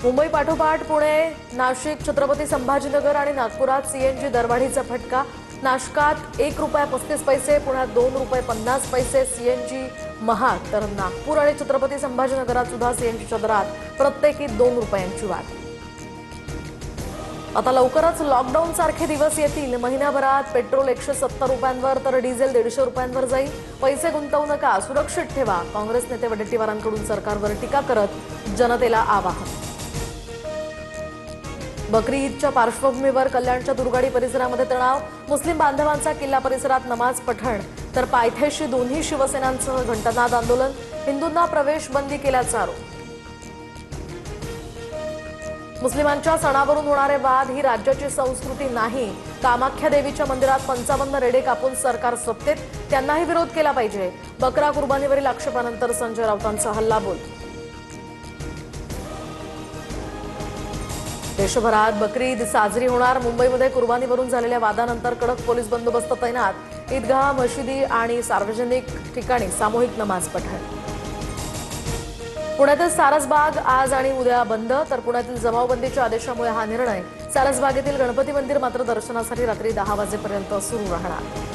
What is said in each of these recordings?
मुंबई पाठोपाठ पुणे, नाशिक, छत्रपती संभाजीनगर आणि नागपुरात सीएनजी दरवाढीचा फटका। नाशिकात ₹1.35, पुण्यात ₹2.50 सीएनजी महाग, तर नागपूर आणि छत्रपती संभाजीनगरात सुद्धा सीएनजीच्या दरात प्रत्येकी ₹2 वाढ। आता लवकरच लॉकडाऊन सारखे दिवस येतील। महिनाभरात पेट्रोल ₹170 तर डिझेल ₹150 जाईल। पैसे गुंतवू नका, सुरक्षित ठेवा, काँग्रेस नेते वडेट्टीवारांकडून सरकारवर टीका करत जनतेला आवाहन। बकरी ईदच्या पार्श्वभूमीवर कल्याणच्या दुर्गाडी परिसरामध्ये तणाव। मुस्लिम बांधवांचा किल्ला परिसरात नमाज पठण, तर पायथ्याशी दोन्ही शिवसेनांसह घंटानाद आंदोलन। हिंदूंना प्रवेश बंदी केल्याचा आरोप। मुस्लिमांच्या सणावरून होणारे वाद ही राज्याची संस्कृती नाही। कामाख्या देवीच्या मंदिरात 55 रेडे कापून सरकार सत्तेत, त्यांनाही विरोध केला पाहिजे। बकरा कुर्बानीवरील आक्षेपानंतर संजय राऊतांचा हल्लाबोल। देशभरात बकरी ईद साजरी होणार। मुंबईमध्ये कुर्बानीवरून झालेल्या वादानंतर कडक पोलीस बंदोबस्त तैनात। ईदगाह, मशिदी आणि सार्वजनिक ठिकाणी सामूहिक नमाज पठण। पुण्यातील सारसबाग आज आणि उद्या बंद, तर पुण्यातील जमावबंदीच्या आदेशामुळे हा निर्णय। सारसबागेतील गणपती मंदिर मात्र दर्शनासाठी रात्री 10 वाजेपर्यंत सुरू राहणार।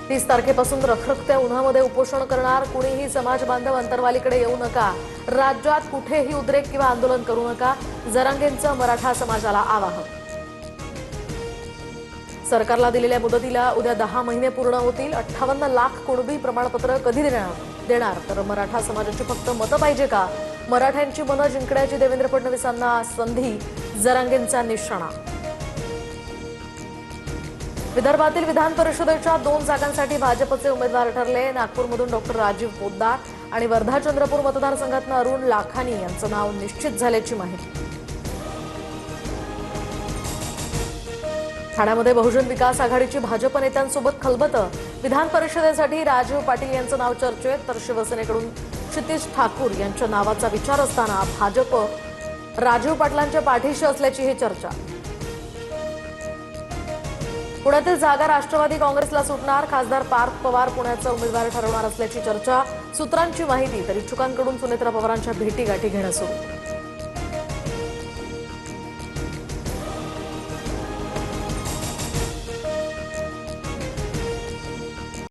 30 तारखेपासून रखरखत्या उन्हामध्ये उपोषण करणार। कुणीही समाज बांधव अंतरवालीकडे येऊ नका। राज्यात कुठेही उद्रेक किंवा आंदोलन करू नका, जरांगेंचं मराठा समाजाला आवाहन। सरकारला दिलेल्या मुदतीला उद्या 10 महिने पूर्ण होतील। 58 लाख कुणबी प्रमाणपत्र कधी देणार, तर मराठा समाजाची फक्त मतं पाहिजे का? मराठ्यांची मनं जिंकण्याची देवेंद्र फडणवीसांना संधी, जरांगेंचा निशाणा। विदर्भातील विधान परिषदेच्या 2 जागांसाठी भाजपचे उमेदवार ठरले। नागपूरमधून डॉक्टर राजीव पोद्दार आणि वर्धा चंद्रपूर मतदारसंघातून अरुण लाखानी यांचं नाव निश्चित झाल्याची माहिती। ठाण्यामध्ये बहुजन विकास आघाडीची भाजप नेत्यांसोबत खलबतं। विधान परिषदेसाठी राजीव पाटील यांचं नाव चर्चेत, तर शिवसेनेकडून क्षितिज ठाकूर यांच्या नावाचा विचार असताना भाजप राजीव पाटलांच्या पाठीशी असल्याचीही चर्चा। पुण्यातील जागा राष्ट्रवादी काँग्रेसला सुटणार। खासदार पार्थ पवार पुण्याचा उमेदवार ठरवणार असल्याची चर्चा। सूत्रांची माहिती, तर इच्छुकांकडून सुनेत्रा पवारांच्या भेटीगाठी घेणं सुरू।